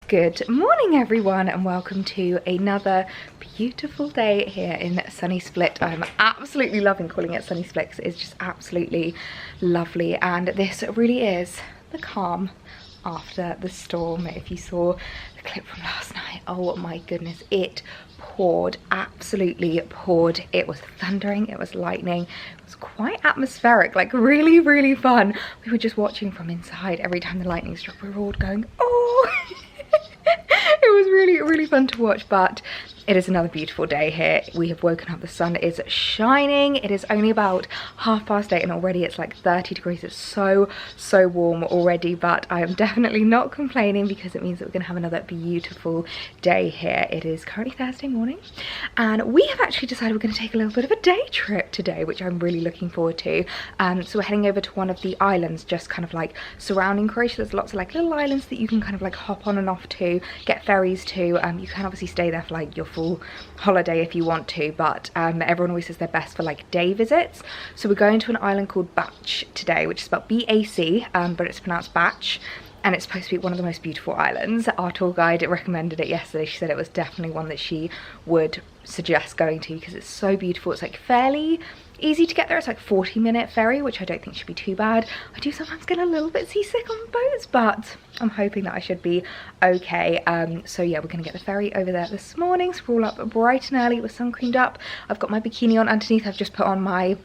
Good morning everyone and welcome to another beautiful day here in sunny Split. I'm absolutely loving calling it sunny Split because it's just absolutely lovely, and this really is the calm after the storm. If you saw the clip from last night, oh my goodness, it poured, absolutely poured. It was thundering, it was lightning, it was quite atmospheric, like really fun. We were just watching from inside. Every time the lightning struck we were all going, oh. It was really fun to watch, but it is another beautiful day here. We have woken up, the sun is shining. It is only about 8:30 and already it's like 30 degrees. It's so warm already, but I am definitely not complaining because it means that we're gonna have another beautiful day here. It is currently Thursday morning and we have actually decided we're gonna take a little bit of a day trip today, which I'm really looking forward to. So we're heading over to one of the islands just kind of like surrounding Croatia. There's lots of like little islands that you can kind of like hop on and off to, get ferries to. You can obviously stay there for like your full holiday if you want to, but everyone always says they're best for like day visits. So we're going to an island called Bac today, which is spelled B-A-C, but it's pronounced Bac, and it's supposed to be one of the most beautiful islands. Our tour guide recommended it yesterday. She said it was definitely one that she would suggest going to because it's so beautiful. It's like fairly easy to get there. It's like 40-minute ferry, which I don't think should be too bad. I do sometimes get a little bit seasick on boats, but I'm hoping that I should be okay. So yeah, we're gonna get the ferry over there this morning. So we're all up bright and early, we're sun creamed up. I've got my bikini on underneath. I've just put on my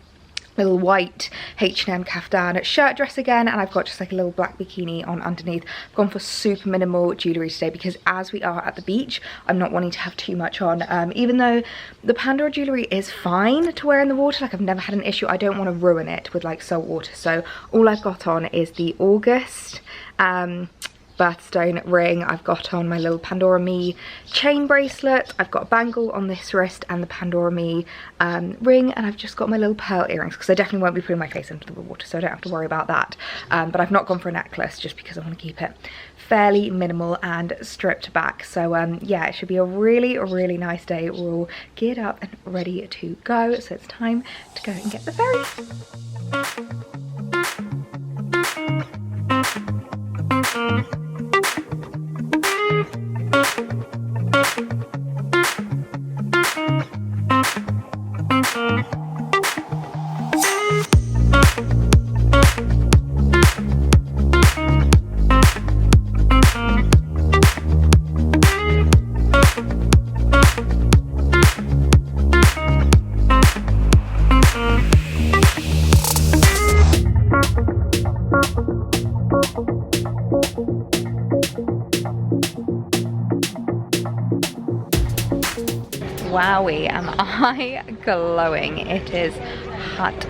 little white H&M kaftan shirt dress again, and I've got just like a little black bikini on underneath. I've gone for super minimal jewellery today because as we are at the beach, I'm not wanting to have too much on. Even though the Pandora jewellery is fine to wear in the water, like I've never had an issue, I don't want to ruin it with like salt water. So all I've got on is the August birthstone ring. I've got on my little Pandora Me chain bracelet. I've got a bangle on this wrist and the Pandora Me ring, and I've just got my little pearl earrings because I definitely won't be putting my face into the water, so I don't have to worry about that. But I've not gone for a necklace just because I want to keep it fairly minimal and stripped back. So yeah, it should be a really nice day. We're all geared up and ready to go, so it's time to go and get the ferry. Wowie, am I glowing. It is hot,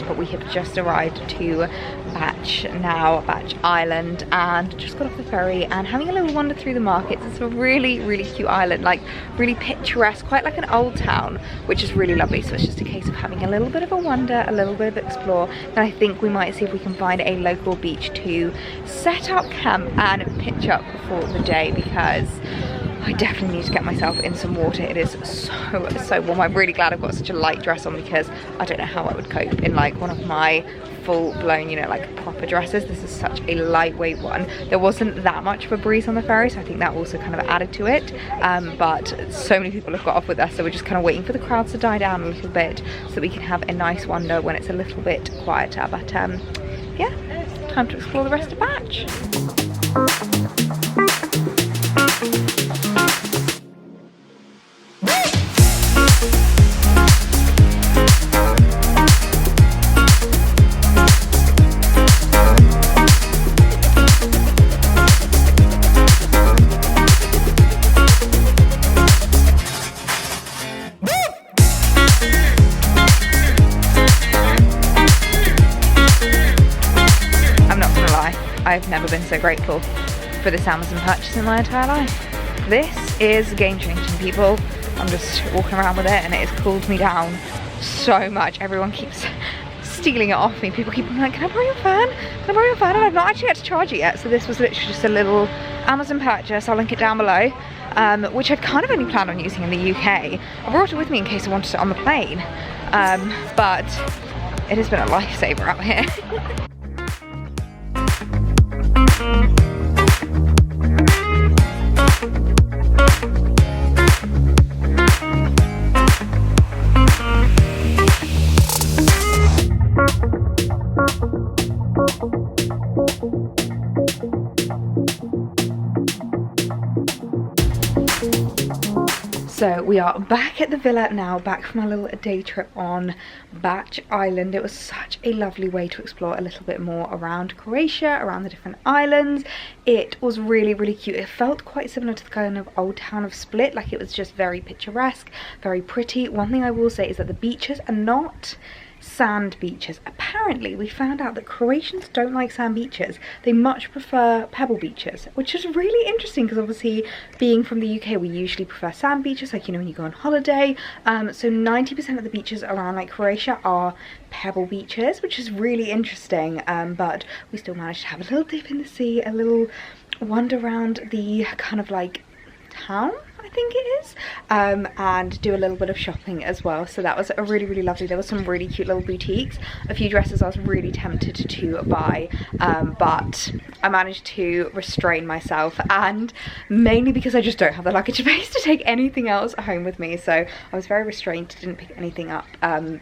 but we have just arrived to Bac Island and just got off the ferry and having a little wander through the markets. It's a really cute island, like really picturesque, quite like an old town, which is really lovely. So it's just a case of having a little bit of a wander, a little bit of explore. And I think we might see if we can find a local beach to set up camp and pitch up for the day, because I definitely need to get myself in some water. It is so warm. I'm really glad I've got such a light dress on because I don't know how I would cope in like one of my full-blown, you know, like proper dresses. This is such a lightweight one. There wasn't that much of a breeze on the ferry, so I think that also kind of added to it. But so many people have got off with us, so we're just kind of waiting for the crowds to die down a little bit so that we can have a nice wander when it's a little bit quieter. But yeah, time to explore the rest of Bac. I've never been so grateful for this Amazon purchase in my entire life. This is game changing, people. I'm just walking around with it and it has cooled me down so much. Everyone keeps stealing it off me. People keep being like, can I borrow your fan? Can I borrow your fan? And I've not actually had to charge it yet. So this was literally just a little Amazon purchase. I'll link it down below, which I'd kind of only planned on using in the UK. I brought it with me in case I wanted it on the plane. But it has been a lifesaver out here. So we are back at the villa now, back from our little day trip on Batch Island. It was such a lovely way to explore a little bit more around Croatia, around the different islands. It was really, really cute. It felt quite similar to the kind of old town of Split, like it was just very picturesque, very pretty. One thing I will say is that the beaches are not sand beaches. Apparently we found out that Croatians don't like sand beaches. They much prefer pebble beaches, which is really interesting because obviously being from the UK we usually prefer sand beaches, like, you know, when you go on holiday. So 90% of the beaches around like Croatia are pebble beaches, which is really interesting. But we still managed to have a little dip in the sea, a little wander around the kind of like town, I think it is, and do a little bit of shopping as well. So that was a really, really lovely. There were some really cute little boutiques, a few dresses I was really tempted to buy, but I managed to restrain myself, and mainly because I just don't have the luggage space to take anything else home with me, so I was very restrained, didn't pick anything up.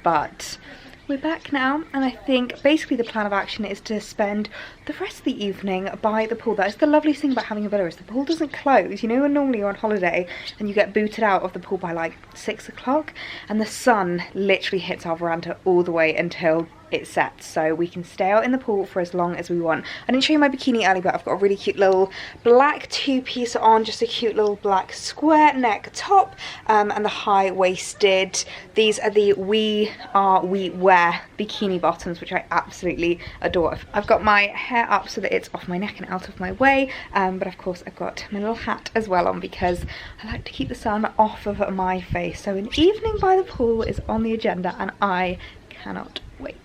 But we're back now, and I think basically the plan of action is to spend the rest of the evening by the pool. That is the loveliest thing about having a villa, is the pool doesn't close. You know, when normally you're on holiday and you get booted out of the pool by like 6 o'clock, and the sun literally hits our veranda all the way until it sets, so we can stay out in the pool for as long as we want. I didn't show you my bikini earlier, but I've got a really cute little black two-piece on, just a cute little black square neck top, and the high-waisted. These are the We Wear bikini bottoms, which I absolutely adore. I've got my hair up so that it's off my neck and out of my way, but of course I've got my little hat as well on because I like to keep the sun off of my face. So an evening by the pool is on the agenda, and I cannot wait.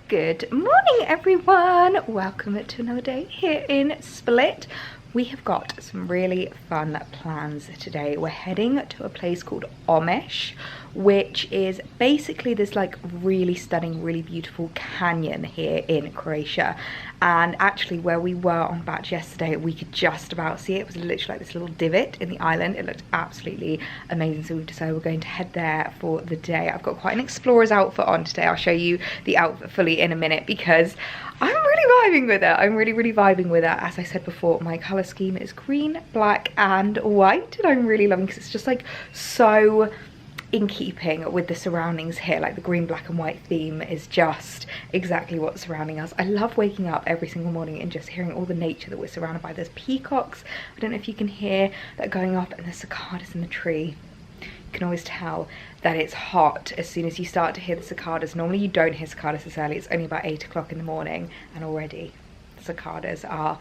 Good morning everyone, welcome to another day here in Split. We have got some really fun plans today. We're heading to a place called Omish, which is basically this like really stunning, really beautiful canyon here in Croatia. And actually where we were on Batch yesterday, we could just about see it. It was literally like this little divot in the island. It looked absolutely amazing, so we've decided we're going to head there for the day. I've got quite an explorer's outfit on today. I'll show you the outfit fully in a minute because I'm really vibing with it. I'm really, really vibing with it. As I said before, my colour scheme is green, black and white, and I'm really loving it because it's just like so in keeping with the surroundings here. Like the green, black and white theme is just exactly what's surrounding us. I love waking up every single morning and just hearing all the nature that we're surrounded by. There's peacocks, I don't know if you can hear that going up, and there's cicadas in the tree. You can always tell that it's hot as soon as you start to hear the cicadas. Normally you don't hear cicadas this early, it's only about 8 o'clock in the morning, and already cicadas are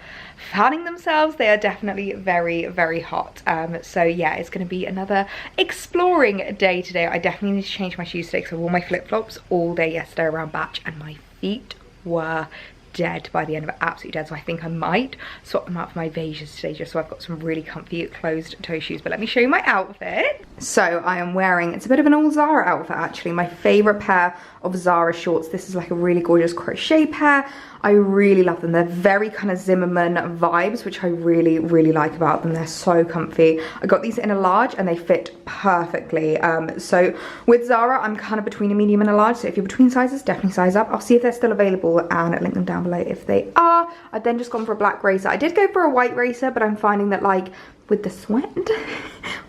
fanning themselves. They are definitely very, very hot. So yeah, it's going to be another exploring day today. I definitely need to change my shoes today because I wore my flip-flops all day yesterday around Batch and my feet were dead by the end of it, absolutely dead. So I think I might swap them out for my Vasias today, just so I've got some really comfy closed toe shoes. But let me show you my outfit. So I am wearing, it's a bit of an all Zara outfit actually, my favorite pair of Zara shorts. This is like a really gorgeous crochet pair. I really love them. They're very kind of Zimmerman vibes, which I really, really like about them. They're so comfy. I got these in a large and they fit perfectly. So with Zara, I'm kind of between a medium and a large. So if you're between sizes, definitely size up. I'll see if they're still available and link them down below if they are. I've then just gone for a black racer. I did go for a white racer, but I'm finding that like with the sweat,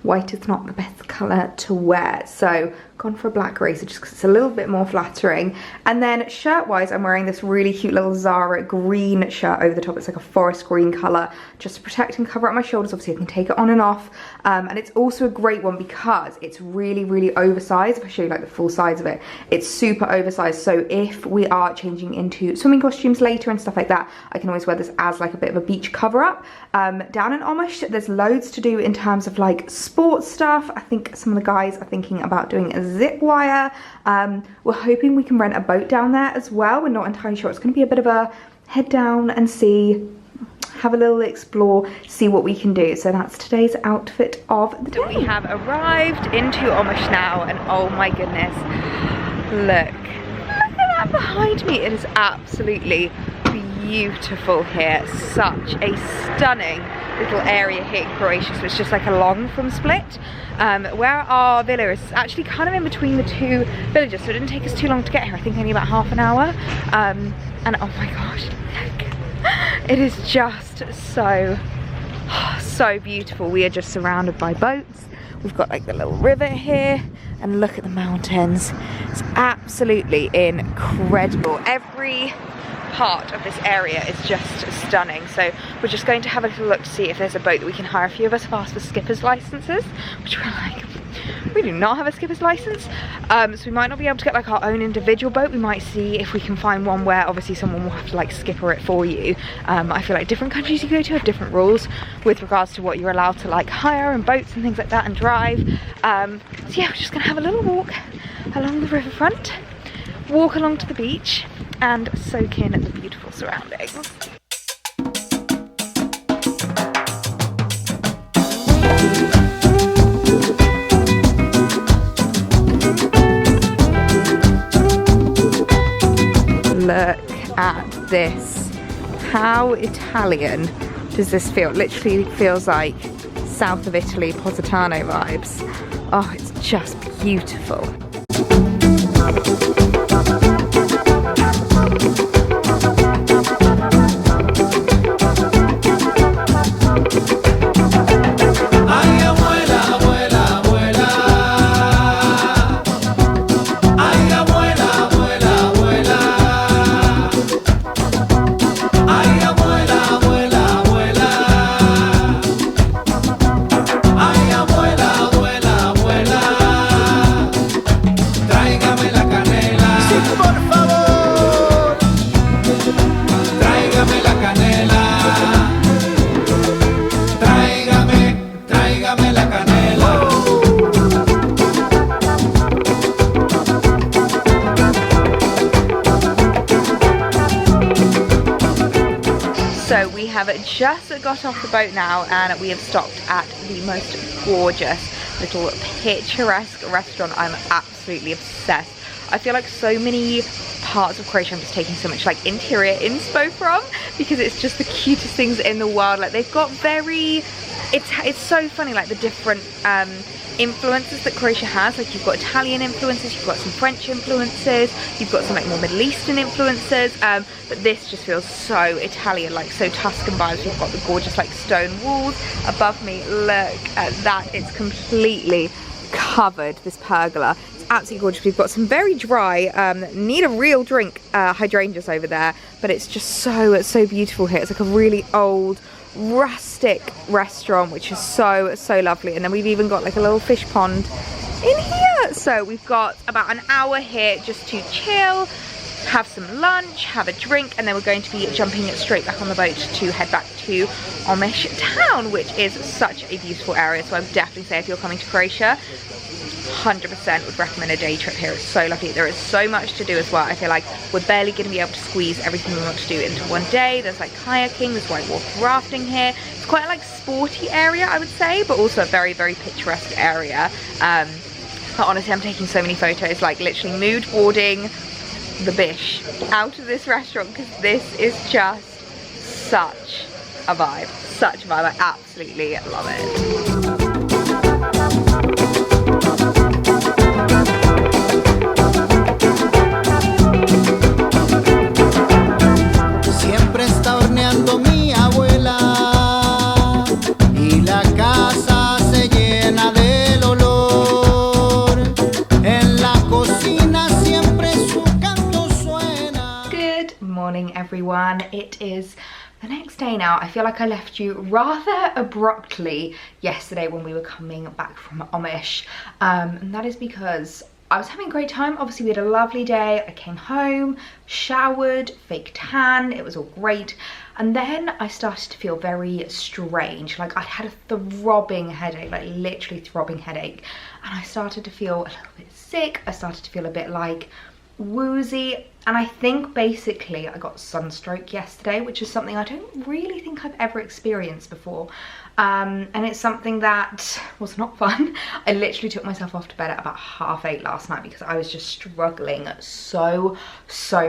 white is not the best colour to wear. So gone for a black racer just because it's a little bit more flattering. And then shirt wise, I'm wearing this really cute little Zara green shirt over the top. It's like a forest green colour, just to protect and cover up my shoulders. Obviously I can take it on and off, and it's also a great one because it's really, really oversized. If I show you like the full size of it, it's super oversized. So if we are changing into swimming costumes later and stuff like that, I can always wear this as like a bit of a beach cover up. Down in Omish, there's loads to do in terms of like sports stuff. I think some of the guys are thinking about doing a zip wire. We're hoping we can rent a boat down there as well. We're not entirely sure. It's going to be a bit of a head down and see, have a little explore, see what we can do. So that's today's outfit of the day. We have arrived into Omish now, and oh my goodness, look at that behind me. It is absolutely beautiful here. Such a stunning little area here in Croatia. So it's just like along from Split, where our villa is actually kind of in between the two villages, so it didn't take us too long to get here. I think only about half an hour. And oh my gosh, look, it is just so beautiful. We are just surrounded by boats. We've got like the little river here, and look at the mountains. It's absolutely incredible. Every part of this area is just stunning. So we're just going to have a little look to see if there's a boat that we can hire. A few of us have asked for skipper's licenses, which we're like, we do not have a skipper's license, so we might not be able to get like our own individual boat. We might see if we can find one where obviously someone will have to like skipper it for you. I feel like different countries you go to have different rules with regards to what you're allowed to like hire and boats and things like that and drive. So yeah, we're just gonna have a little walk along the riverfront, walk along to the beach and soak in the beautiful surroundings. Look at this. How Italian does this feel? It literally feels like south of Italy, Positano vibes. Oh, it's just beautiful. So we have just got off the boat now, and we have stopped at the most gorgeous little picturesque restaurant. I'm absolutely obsessed. I feel like so many parts of Croatia I'm just taking so much like interior inspo from, because it's just the cutest things in the world. Like they've got very, it's so funny, like the different influences that Croatia has. Like you've got Italian influences, you've got some French influences, you've got some like more Middle Eastern influences, but this just feels so Italian, like so Tuscan vibes. You've got the gorgeous like stone walls above me. Look at that, it's completely covered, this pergola. It's absolutely gorgeous. We've got some very dry, need a real drink, hydrangeas over there, but it's just so beautiful here. It's like a really old rustic restaurant, which is so lovely. And then we've even got like a little fish pond in here. So we've got about an hour here just to chill, have some lunch, have a drink, and then we're going to be jumping straight back on the boat to head back to Omish town, which is such a beautiful area. So I would definitely say if you're coming to Croatia, 100% would recommend a day trip here. It's so lovely. There is so much to do as well. I feel like we're barely going to be able to squeeze everything we want to do into one day. There's like kayaking, there's whitewater rafting here. It's quite a like sporty area, I would say, but also a very picturesque area. But honestly, I'm taking so many photos, like literally mood boarding the bish out of this restaurant, because this is just such a vibe. Such a vibe. I absolutely love it. Everyone, it is the next day now. I feel like I left you rather abruptly yesterday when we were coming back from Omish, and that is because I was having a great time. Obviously we had a lovely day. I came home, showered, fake tan, it was all great, and then I started to feel very strange. Like I had a throbbing headache, like literally throbbing headache, and I started to feel a little bit sick. I started to feel a bit like woozy, and I think basically I got sunstroke yesterday, which is something I don't really think I've ever experienced before, and it's something that was not fun. I literally took myself off to bed at about 8:30 last night because I was just struggling so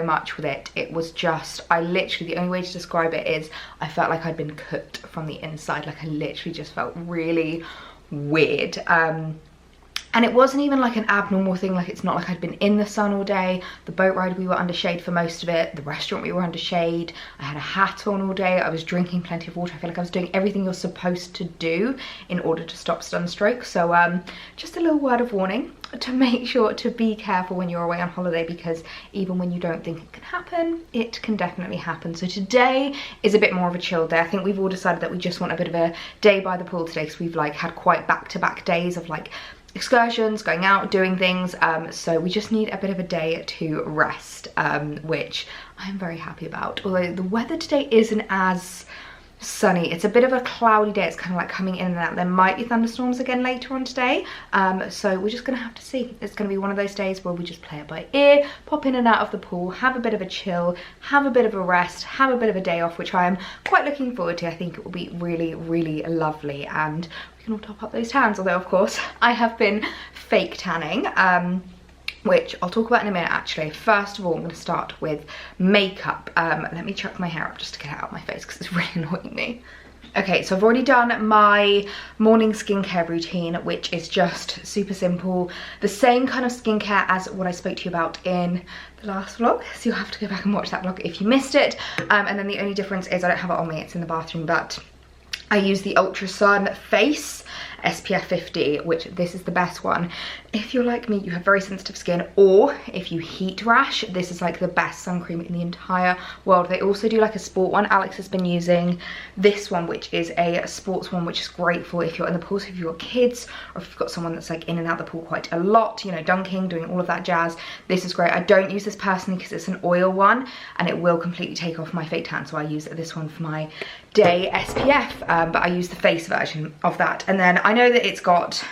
much with it. It was just, I literally, the only way to describe it is I felt like I'd been cooked from the inside. Like I literally just felt really weird. And it wasn't even like an abnormal thing, like it's not like I'd been in the sun all day. The boat ride, we were under shade for most of it. The restaurant, we were under shade. I had a hat on all day. I was drinking plenty of water. I feel like I was doing everything you're supposed to do in order to stop sunstroke. So just a little word of warning to make sure to be careful when you're away on holiday, because even when you don't think it can happen, it can definitely happen. So today is a bit more of a chill day. I think we've all decided that we just want a bit of a day by the pool today, because we've like had quite back-to-back days of like excursions, going out, doing things, so we just need a bit of a day to rest, which I'm very happy about. Although the weather today isn't as sunny, it's a bit of a cloudy day. It's kind of like coming in and out. There might be thunderstorms again later on today, so we're just gonna have to see. It's gonna be one of those days where we just play it by ear, pop in and out of the pool, have a bit of a chill, have a bit of a rest, have a bit of a day off, which I am quite looking forward to. I think it will be really, really lovely, and we can all top up those tans. Although of course I have been fake tanning, which I'll talk about in a minute actually. First of all, I'm going to start with makeup. Let me chuck my hair up just to get it out of my face because it's really annoying me. Okay, so I've already done my morning skincare routine, which is just super simple. The same kind of skincare as what I spoke to you about in the last vlog. So you'll have to go back and watch that vlog if you missed it. And then the only difference is I don't have it on me, it's in the bathroom, but I use the Ultra Sun Face SPF 50, which this is the best one. If you're like me, you have very sensitive skin, or if you heat rash, this is like the best sun cream in the entire world. They also do like a sport one. Alex has been using this one, which is a sports one, which is great for if you're in the pool, so if you've got kids, or if you've got someone that's like in and out the pool quite a lot, you know, dunking, doing all of that jazz. This is great. I don't use this personally because it's an oil one and it will completely take off my fake tan, so I use this one for my day SPF, but I use the face version of that. And then I know that it's got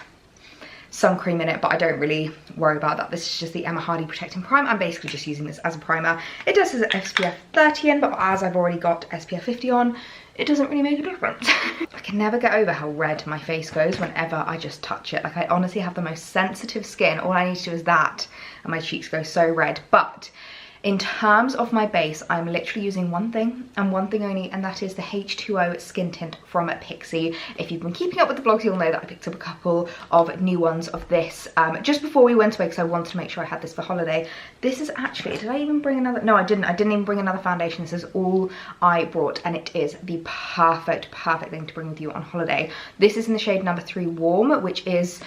sun cream in it, but I don't really worry about that. This is just the Emma Hardy Protecting Prime. I'm basically just using this as a primer. It does have SPF 30 in, but as I've already got SPF 50 on, it doesn't really make a difference. I can never get over how red my face goes whenever I just touch it. Like, I honestly have the most sensitive skin. All I need to do is that, and my cheeks go so red. But in terms of my base, I'm literally using one thing and one thing only, and that is the H2O skin tint from Pixi. If you've been keeping up with the vlogs, you'll know that I picked up a couple of new ones of this just before we went away, because I wanted to make sure I had this for holiday. This is actually, did I even bring another? No, I didn't even bring another foundation. This is all I brought, and it is the perfect thing to bring with you on holiday. This is in the shade number 3 Warm, which is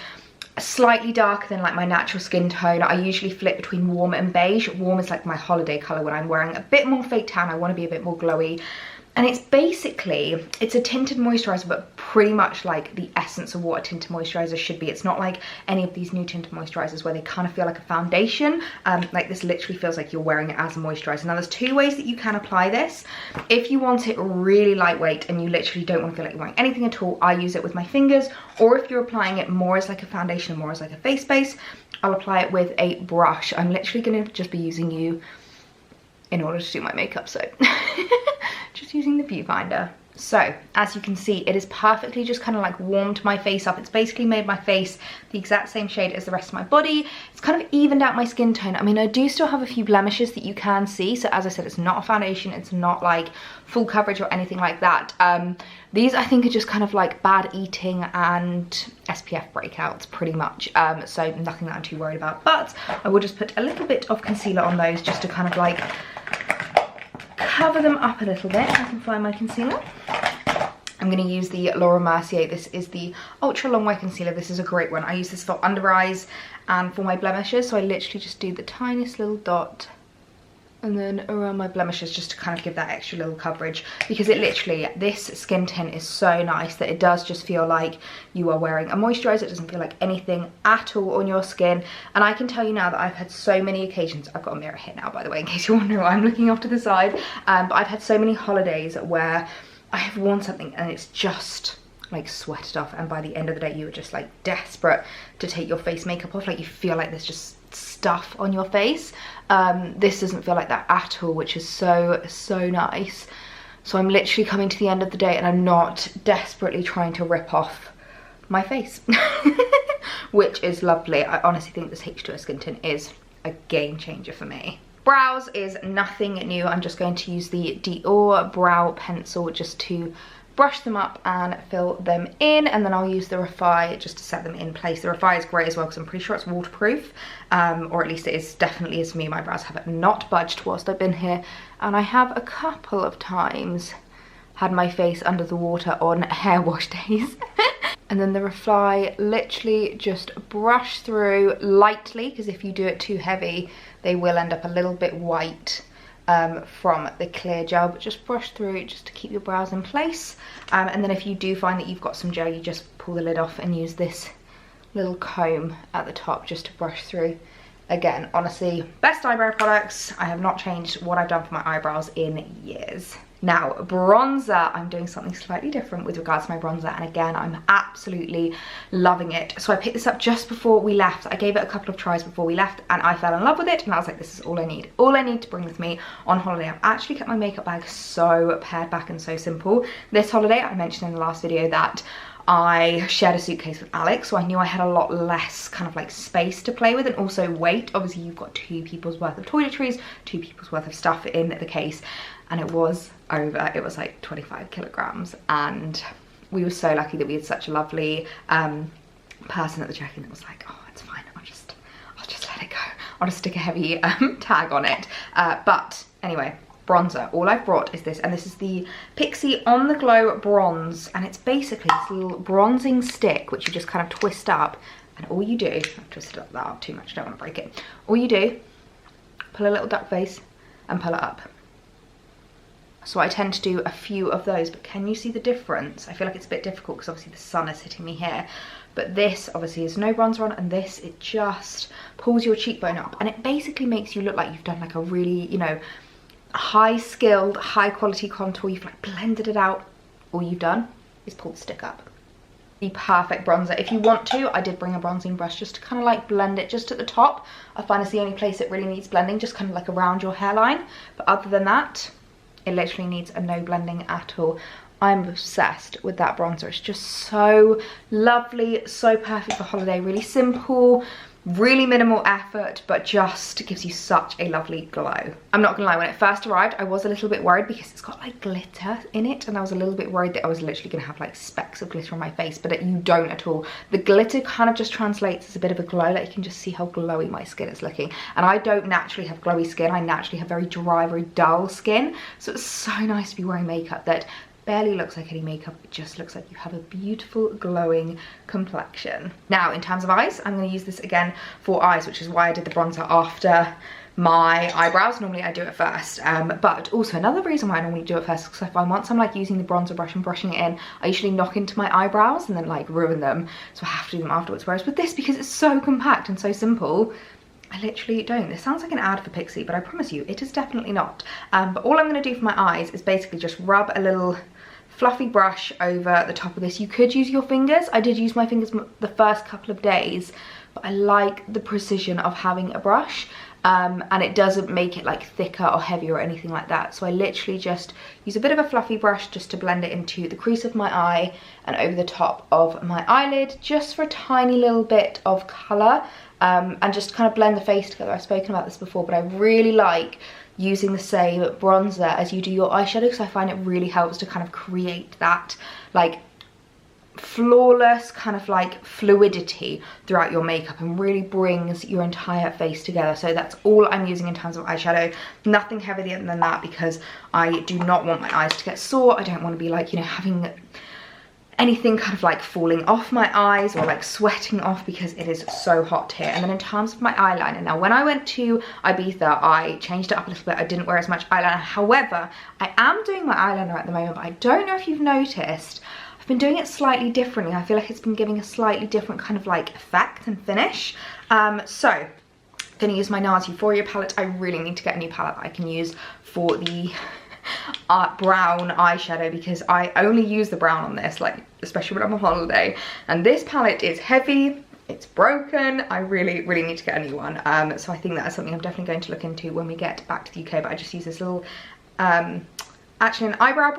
slightly darker than like my natural skin tone. I usually flip between warm and beige. Warm is like my holiday color when I'm wearing a bit more fake tan. I want to be a bit more glowy. And it's basically, it's a tinted moisturizer, but pretty much like the essence of what a tinted moisturizer should be. It's not like any of these new tinted moisturizers where they kind of feel like a foundation. Like this literally feels like you're wearing it as a moisturizer. Now there's 2 ways that you can apply this. If you want it really lightweight and you literally don't want to feel like you're wearing anything at all, I use it with my fingers. Or if you're applying it more as like a foundation, more as like a face base, I'll apply it with a brush. I'm literally going to just be using you in order to do my makeup, so just using the viewfinder. So as you can see, it is perfectly just kind of like warmed my face up. It's basically made my face the exact same shade as the rest of my body. It's kind of evened out my skin tone. I mean, I do still have a few blemishes that you can see. So as I said, it's not a foundation. It's not like full coverage or anything like that. These I think are just kind of like bad eating and SPF breakouts pretty much. So nothing that I'm too worried about. But I will just put a little bit of concealer on those just to kind of like cover them up a little bit. I can find my concealer. I'm going to use the Laura Mercier. This is the Ultra Long Wear Concealer. This is a great one. I use this for under eyes and for my blemishes. So I literally just do the tiniest little dot and then around my blemishes just to kind of give that extra little coverage, because it literally, this skin tint is so nice that it does just feel like you are wearing a moisturizer. It doesn't feel like anything at all on your skin. And I can tell you now that I've had so many occasions, I've got a mirror here now by the way in case you're wondering why I'm looking off to the side, but I've had so many holidays where I have worn something and it's just like sweated off, and by the end of the day you are just like desperate to take your face makeup off. Like you feel like there's just stuff on your face. This doesn't feel like that at all, which is so nice. So I'm literally coming to the end of the day and I'm not desperately trying to rip off my face, which is lovely. I honestly think this H2O skin tint is a game changer for me. Brows is nothing new. I'm just going to use the Dior brow pencil just to brush them up and fill them in, and then I'll use the Refi just to set them in place. The Refi is great as well because I'm pretty sure it's waterproof, or at least it is, definitely is for me. My brows have not budged whilst I've been here, and I have a couple of times had my face under the water on hair wash days. And then the Refi, literally just brush through lightly, because if you do it too heavy, they will end up a little bit white from the clear gel, but just brush through just to keep your brows in place. And then if you do find that you've got some gel, you just pull the lid off and use this little comb at the top just to brush through. Again, honestly, best eyebrow products. I have not changed what I've done for my eyebrows in years. Now, bronzer, I'm doing something slightly different with regards to my bronzer, and again, I'm absolutely loving it. So I picked this up just before we left. I gave it a couple of tries before we left, and I fell in love with it, and I was like, this is all I need. All I need to bring with me on holiday. I've actually kept my makeup bag so pared back and so simple. This holiday, I mentioned in the last video that I shared a suitcase with Alex, so I knew I had a lot less kind of like space to play with, and also weight. Obviously, you've got 2 people's worth of toiletries, 2 people's worth of stuff in the case, and it was like 25 kilograms, and we were so lucky that we had such a lovely person at the check-in that was like, oh, it's fine, I'll just let it go. I'll just stick a heavy tag on it. But anyway, bronzer, all I've brought is this, and this is the Pixi On The Glow Bronze, and it's basically this little bronzing stick which you just kind of twist up, and all you do, I've twisted up that up too much, I don't want to break it. All you do, pull a little duck face and pull it up. So I tend to do a few of those, but can you see the difference? I feel like it's a bit difficult because obviously the sun is hitting me here, but this obviously is no bronzer on, and this, it just pulls your cheekbone up, and it basically makes you look like you've done like a really, you know, high skilled, high quality contour. You've like blended it out. All you've done is pull the stick up. The perfect bronzer. If you want to, I did bring a bronzing brush just to kind of like blend it just at the top. I find it's the only place it really needs blending, just kind of like around your hairline, but other than that, it literally needs a no blending at all. I'm obsessed with that bronzer. It's just so lovely, so perfect for holiday. Really simple, really minimal effort, but just gives you such a lovely glow. I'm not gonna lie, when it first arrived, I was a little bit worried because it's got like glitter in it, and I was a little bit worried that I was literally gonna have like specks of glitter on my face, but you don't at all. The glitter kind of just translates as a bit of a glow. Like, you can just see how glowy my skin is looking. And I don't naturally have glowy skin. I naturally have very dry, very dull skin. So it's so nice to be wearing makeup that barely looks like any makeup. It just looks like you have a beautiful glowing complexion. Now, in terms of eyes, I'm going to use this again for eyes, which is why I did the bronzer after my eyebrows. Normally I do it first, but also another reason why I normally do it first is because I find once I'm like using the bronzer brush and brushing it in, I usually knock into my eyebrows and then like ruin them, so I have to do them afterwards. Whereas with this, because it's so compact and so simple, I literally don't. This sounds like an ad for Pixi, but I promise you it is definitely not. But all I'm going to do for my eyes is basically just rub a little fluffy brush over the top of this. You could use your fingers. I did use my fingers the first couple of days, but I like the precision of having a brush, and it doesn't make it like thicker or heavier or anything like that. So I literally just use a bit of a fluffy brush just to blend it into the crease of my eye and over the top of my eyelid, just for a tiny little bit of colour, and just kind of blend the face together. I've spoken about this before, but I really like using the same bronzer as you do your eyeshadow, because I find it really helps to kind of create that like flawless kind of like fluidity throughout your makeup, and really brings your entire face together. So that's all I'm using in terms of eyeshadow. Nothing heavier than that, because I do not want my eyes to get sore. I don't want to be like, you know, having anything kind of like falling off my eyes or like sweating off, because it is so hot here. And then in terms of my eyeliner, now when I went to Ibiza, I changed it up a little bit. I didn't wear as much eyeliner. However, I am doing my eyeliner at the moment, but I don't know if you've noticed, I've been doing it slightly differently. I feel like it's been giving a slightly different kind of like effect and finish. So I'm gonna use my NARS Euphoria palette. I really need to get a new palette that I can use for the brown eyeshadow, because I only use the brown on this, like especially when I'm on holiday, and this palette is heavy, it's broken. I really need to get a new one, so I think that is something I'm definitely going to look into when we get back to the UK. But I just use this little actually an eyebrow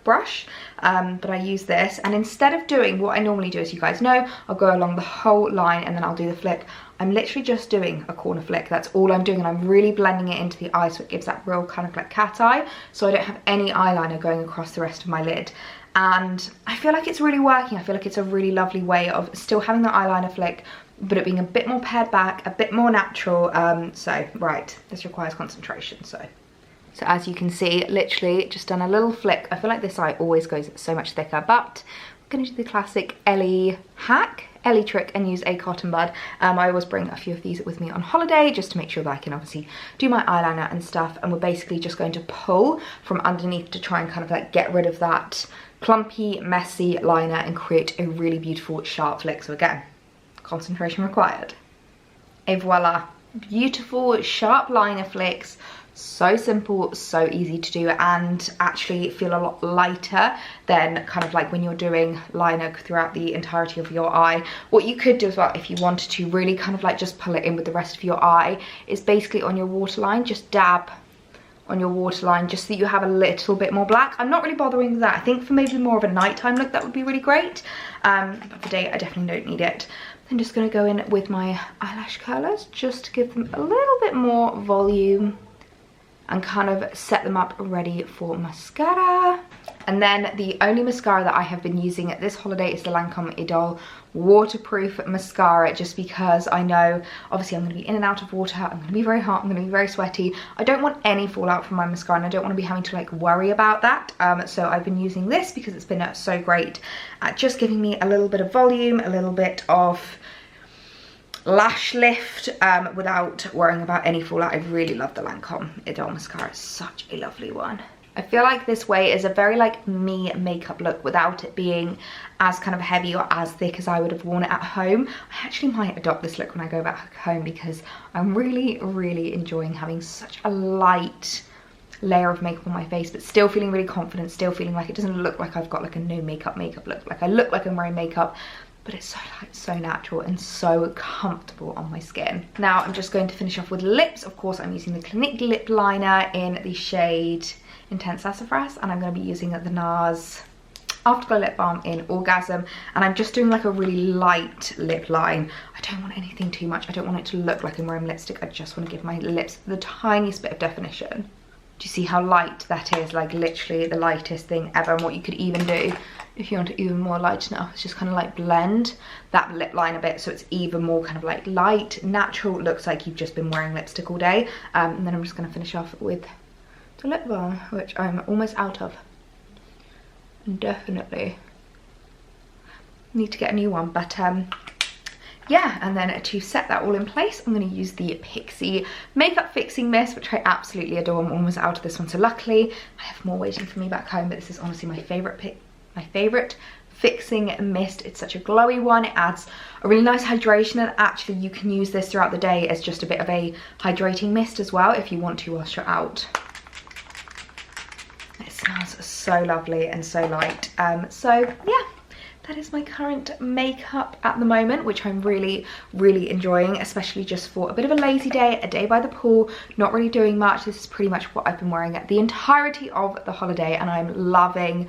brush, but I use this, and instead of doing what I normally do, as you guys know, I'll go along the whole line and then I'll do the flick. I'm literally just doing a corner flick. That's all I'm doing, and I'm really blending it into the eye so it gives that real kind of like cat eye, so I don't have any eyeliner going across the rest of my lid. And I feel like it's really working. I feel like it's a really lovely way of still having the eyeliner flick, but it being a bit more pared back, a bit more natural. So right, this requires concentration. So as you can see, literally just done a little flick. I feel like this eye always goes so much thicker, but I'm gonna do the classic Ellie trick and use a cotton bud. I always bring a few of these with me on holiday just to make sure that I can obviously do my eyeliner and stuff, and we're basically just going to pull from underneath to try and kind of like get rid of that clumpy, messy liner and create a really beautiful sharp flick. So again, concentration required. Et voila, beautiful sharp liner flicks. So simple, so easy to do, and actually feel a lot lighter than kind of like when you're doing liner throughout the entirety of your eye. What you could do as well, if you wanted to really kind of like just pull it in with the rest of your eye, is basically on your waterline, just dab on your waterline just so that you have a little bit more black. I'm not really bothering with that. I think for maybe more of a nighttime look that would be really great, but for day I definitely don't need it. I'm just going to go in with my eyelash curlers just to give them a little bit more volume and kind of set them up ready for mascara. And then the only mascara that I have been using at this holiday is the Lancome Idole waterproof mascara, just because I know obviously I'm going to be in and out of water, I'm going to be very hot, I'm going to be very sweaty. I don't want any fallout from my mascara, and I don't want to be having to like worry about that. So I've been using this because it's been so great at just giving me a little bit of volume, a little bit of lash lift without worrying about any fallout. I really love the Lancome Idole mascara. It's such a lovely one. I feel like this way is a very like me makeup look without it being as kind of heavy or as thick as I would have worn it at home. I actually might adopt this look when I go back home because I'm really enjoying having such a light layer of makeup on my face, but still feeling really confident, still feeling like it doesn't look like I've got like a no makeup look. Like I look like I'm wearing makeup, but it's so light, so natural, and so comfortable on my skin. Now I'm just going to finish off with lips. Of course, I'm using the Clinique lip liner in the shade Intense Sassafras, and I'm going to be using the NARS Afterglow Lip Balm in Orgasm, and I'm just doing like a really light lip line. I don't want anything too much. I don't want it to look like I'm wearing lipstick. I just want to give my lips the tiniest bit of definition. Do you see how light that is? Like literally the lightest thing ever. And what you could even do if you want to even more lighten it up is just kind of like blend that lip line a bit so it's even more kind of like light, natural. Looks like you've just been wearing lipstick all day. And then I'm just going to finish off with the lip balm, which I'm almost out of. And definitely need to get a new one, but yeah. And then to set that all in place, I'm going to use the Pixi Makeup Fixing Mist, which I absolutely adore. I'm almost out of this one, so luckily I have more waiting for me back home, but this is honestly my favorite fixing mist. It's such a glowy one. It adds a really nice hydration, and actually you can use this throughout the day as just a bit of a hydrating mist as well if you want to whilst you're out. It smells so lovely and so light. So yeah, that is my current makeup at the moment, which I'm really enjoying, especially just for a bit of a lazy day, a day by the pool, not really doing much. This is pretty much what I've been wearing at the entirety of the holiday, and I'm loving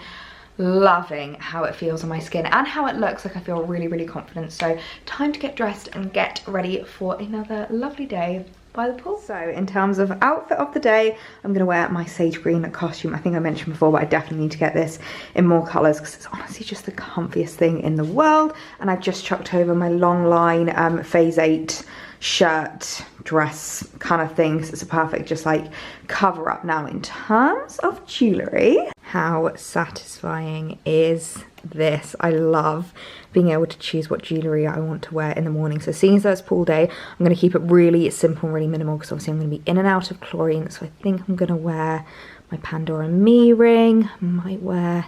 how it feels on my skin and how it looks. Like I feel really confident. So time to get dressed and get ready for another lovely day by the pool. So in terms of outfit of the day, I'm gonna wear my sage green costume. I think I mentioned before, but I definitely need to get this in more colors because it's honestly just the comfiest thing in the world. And I've just chucked over my long line phase 8 shirt dress kind of thing, so it's a perfect just like cover up. Now in terms of jewelry, how satisfying is this? I love being able to choose what jewelry I want to wear in the morning. So seeing as though it's pool day, I'm going to keep it really simple and really minimal because obviously I'm going to be in and out of chlorine. So I think I'm going to wear my Pandora Me ring. I might wear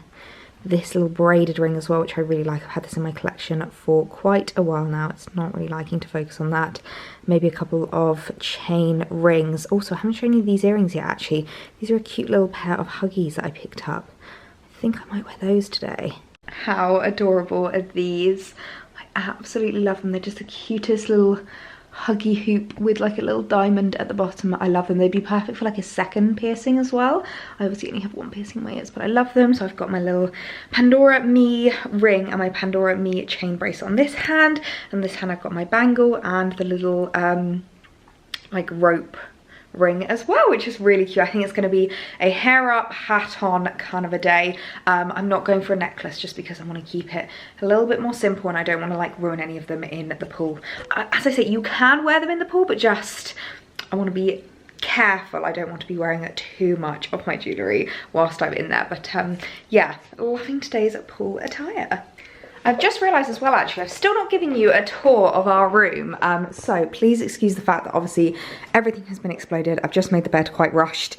this little braided ring as well, which I really like. I've had this in my collection for quite a while now. It's not really liking to focus on that. Maybe a couple of chain rings. Also, I haven't shown you these earrings yet actually. These are a cute little pair of Huggies that I picked up. I think I might wear those today. How adorable are these? I absolutely love them. They're just the cutest little huggy hoop with like a little diamond at the bottom. I love them. They'd be perfect for like a second piercing as well. I obviously only have one piercing in my ears, but I love them. So I've got my little Pandora Me ring and my Pandora Me chain bracelet on this hand, and this hand I've got my bangle and the little like rope ring as well, which is really cute. I think it's going to be a hair up, hat on kind of a day. I'm not going for a necklace just because I want to keep it a little bit more simple, and I don't want to like ruin any of them in the pool. As I say, you can wear them in the pool, but just I want to be careful. I don't want to be wearing too much of my jewellery whilst I'm in there. But yeah, loving today's pool attire. I've just realised as well, actually, I've still not given you a tour of our room, so please excuse the fact that obviously everything has been exploded. I've just made the bed quite rushed.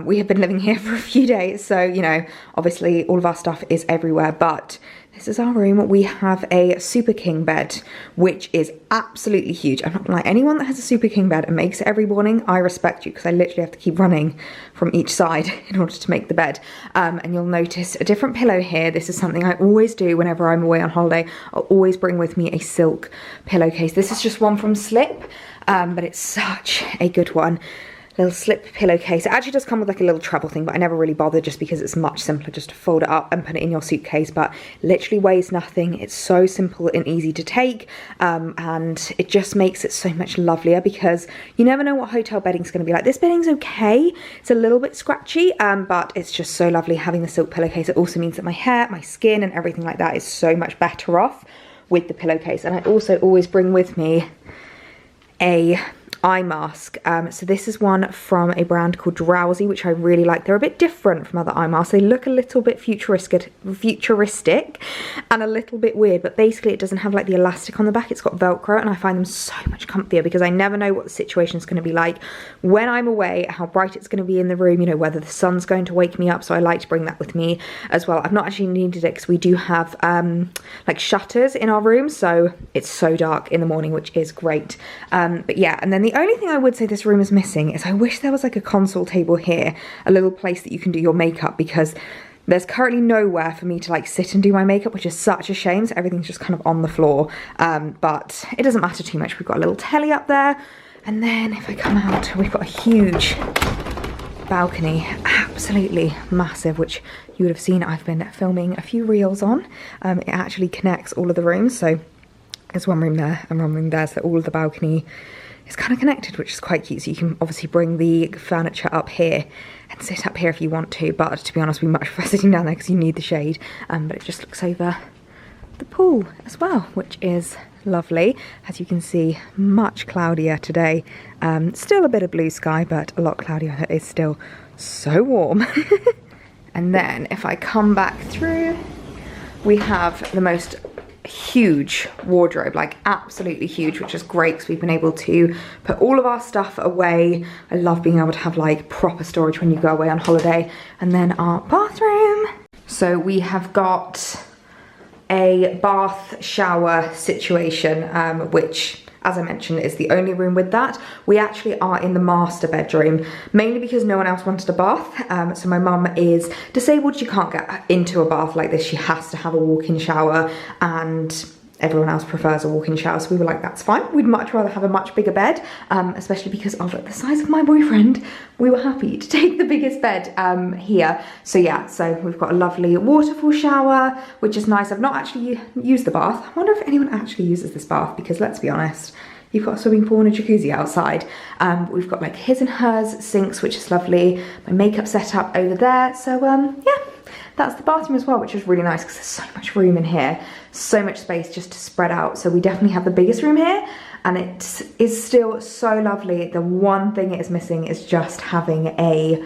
We have been living here for a few days, so, you know, obviously all of our stuff is everywhere, but this is our room. We have a Super King bed, which is absolutely huge. I'm not gonna lie, anyone that has a Super King bed and makes it every morning, I respect you, because I literally have to keep running from each side in order to make the bed. And you'll notice a different pillow here. This is something I always do whenever I'm away on holiday. I'll always bring with me a silk pillowcase. This is just one from Slip, but it's such a good one. Little slip pillowcase. It actually does come with like a little travel thing, but I never really bothered just because it's much simpler just to fold it up and put it in your suitcase, but literally weighs nothing. It's so simple and easy to take, and it just makes it so much lovelier because you never know what hotel bedding's going to be like. This bedding's okay. It's a little bit scratchy, but it's just so lovely having the silk pillowcase. It also means that my hair, my skin and everything like that is so much better off with the pillowcase. And I also always bring with me a eye mask. So this is one from a brand called Drowsie, which I really like. They're a bit different from other eye masks. They look a little bit futuristic and a little bit weird, but basically it doesn't have like the elastic on the back. It's got Velcro, and I find them so much comfier because I never know what the situation is going to be like when I'm away, how bright it's going to be in the room, you know, whether the sun's going to wake me up. So I like to bring that with me as well. I've not actually needed it because we do have like shutters in our room, so it's so dark in the morning, which is great. But yeah, and then the only thing I would say this room is missing is I wish there was like a console table here, a little place that you can do your makeup, because there's currently nowhere for me to like sit and do my makeup, which is such a shame. So everything's just kind of on the floor, but it doesn't matter too much. We've got a little telly up there, and then if I come out, we've got a huge balcony, absolutely massive, which you would have seen I've been filming a few reels on. It actually connects all of the rooms, so there's one room there and one room there, so all of the balcony is kind of connected, which is quite cute. So you can obviously bring the furniture up here and sit up here if you want to, but to be honest, we much prefer sitting down there because you need the shade. But it just looks over the pool as well, which is lovely. As you can see, much cloudier today. Still a bit of blue sky, but a lot cloudier. It is still so warm. And then if I come back through, we have the most huge wardrobe, like absolutely huge, which is great because we've been able to put all of our stuff away. I love being able to have like proper storage when you go away on holiday. And then our bathroom. So we have got a bath shower situation, which, as I mentioned, is the only room with that. We actually are in the master bedroom, mainly because no one else wanted a bath. So my mum is disabled, she can't get into a bath like this. She has to have a walk-in shower, and everyone else prefers a walk-in shower. So we were like, that's fine. We'd much rather have a much bigger bed, especially because of the size of my boyfriend. We were happy to take the biggest bed here. So yeah, so we've got a lovely waterfall shower, which is nice. I've not actually used the bath. I wonder if anyone actually uses this bath, because let's be honest, you've got a swimming pool and a jacuzzi outside. We've got like his and hers sinks, which is lovely. My makeup set up over there. So yeah, that's the bathroom as well, which is really nice because there's so much room in here, so much space just to spread out. So we definitely have the biggest room here, and it is still so lovely. The one thing it is missing is just having a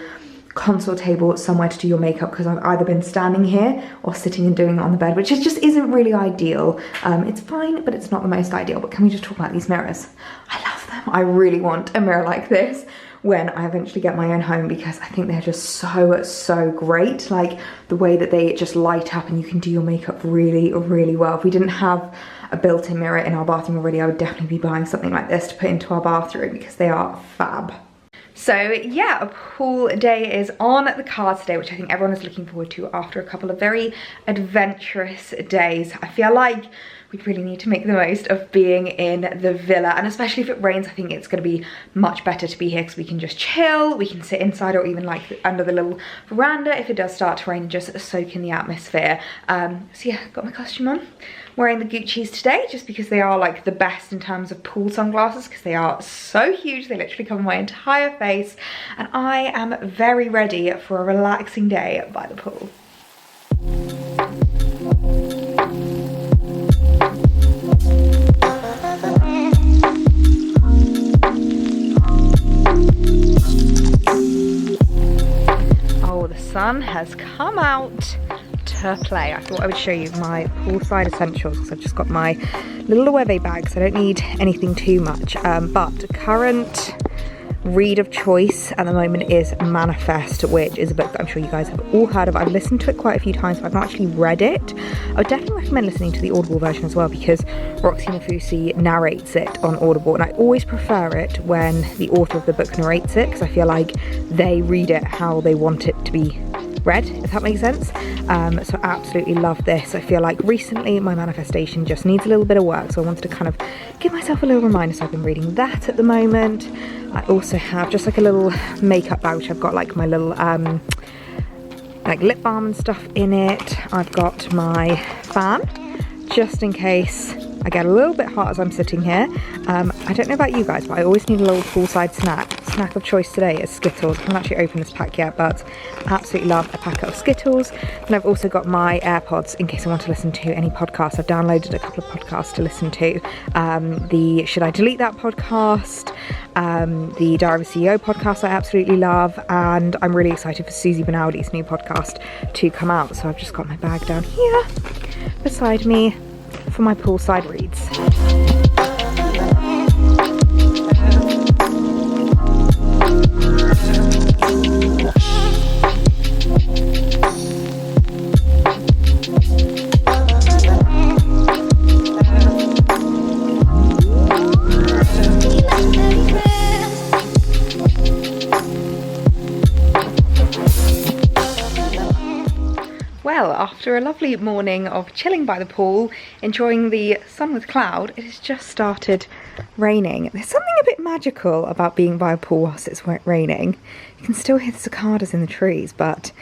console table somewhere to do your makeup, because I've either been standing here or sitting and doing it on the bed, which just isn't really ideal. It's fine, but it's not the most ideal. But can we just talk about these mirrors? I love them. I really want a mirror like this when I eventually get my own home, because I think they're just so great. Like the way that they just light up and you can do your makeup really, really well. If we didn't have a built-in mirror in our bathroom already, I would definitely be buying something like this to put into our bathroom, because they are fab. So yeah, a pool day is on the cards today, which I think everyone is looking forward to after a couple of very adventurous days. I feel like we really need to make the most of being in the villa, and especially if it rains, I think it's going to be much better to be here because we can just chill, we can sit inside or even like under the little veranda if it does start to rain, just soak in the atmosphere. So yeah, got my costume on. Wearing the Gucci's today just because they are like the best in terms of pool sunglasses, because they are so huge, they literally cover my entire face, and I am very ready for a relaxing day by the pool. Oh, the sun has come out to play. I thought I would show you my Poolside Essentials because I've just got my little Loewe bag, so I don't need anything too much. But current read of choice at the moment is Manifest, which is a book that I'm sure you guys have all heard of. I've listened to it quite a few times, but I've not actually read it. I would definitely recommend listening to the Audible version as well, because Roxy Nafusi narrates it on Audible, and I always prefer it when the author of the book narrates it, because I feel like they read it how they want it to be read, if that makes sense. So absolutely love this. I feel like recently my manifestation just needs a little bit of work, so I wanted to kind of give myself a little reminder, so I've been reading that at the moment. I also have just like a little makeup bag which I've got like my little like lip balm and stuff in it. I've got my fan just in case I get a little bit hot as I'm sitting here. I don't know about you guys, but I always need a little poolside snack. Snack of choice today is Skittles. I haven't actually opened this pack yet, but absolutely love a packet of Skittles. And I've also got my AirPods in case I want to listen to any podcasts. I've downloaded a couple of podcasts to listen to. The Should I Delete That podcast, the Diary of a CEO podcast I absolutely love, and I'm really excited for Susie Benaldi's new podcast to come out. So I've just got my bag down here beside me for my poolside reads. Well, after a lovely morning of chilling by the pool, enjoying the sun with cloud, it has just started raining. There's something a bit magical about being by a pool whilst it's raining. You can still hear the cicadas in the trees, but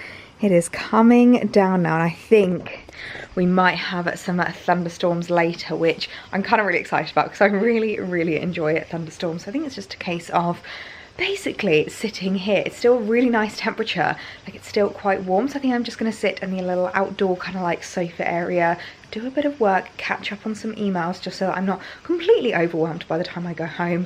it is coming down now, and I think we might have some thunderstorms later, which I'm kind of really excited about because I really enjoy thunderstorms. So I think it's just a case of basically sitting here. It's still a really nice temperature, like it's still quite warm, so I think I'm just going to sit in the little outdoor kind of like sofa area, do a bit of work, catch up on some emails just so that I'm not completely overwhelmed by the time I go home,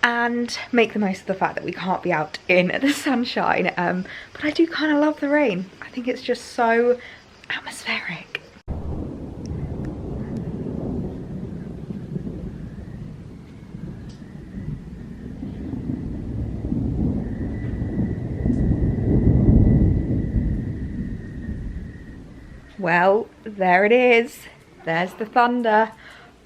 and make the most of the fact that we can't be out in the sunshine. But I do kind of love the rain. I think it's just so atmospheric. Well, there it is. There's the thunder.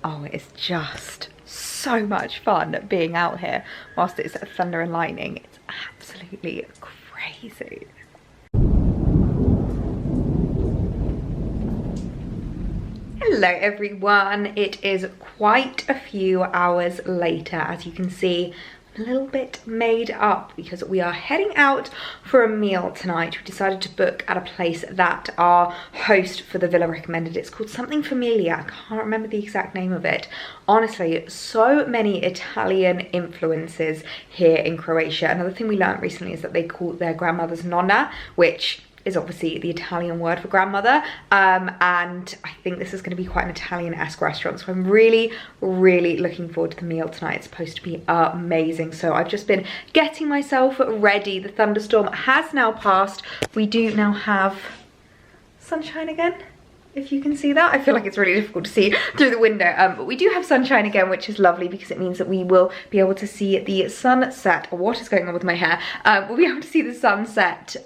Oh, it's just so much fun being out here whilst it's thunder and lightning. It's absolutely crazy. Hello everyone. It is quite a few hours later. As you can see, a little bit made up because we are heading out for a meal tonight. We decided to book at a place that our host for the villa recommended. It's called something familiar. I can't remember the exact name of it. Honestly, so many Italian influences here in Croatia. Another thing we learned recently is that they call their grandmothers nonna, which is obviously the Italian word for grandmother, and I think this is going to be quite an Italian-esque restaurant, so I'm really looking forward to the meal tonight. It's supposed to be amazing. So I've just been getting myself ready. The thunderstorm has now passed. We do now have sunshine again, if you can see that. I feel like it's really difficult to see through the window, but we do have sunshine again, which is lovely because it means that we will be able to see the sunset. What is going on with my hair? We'll be able to see the sunset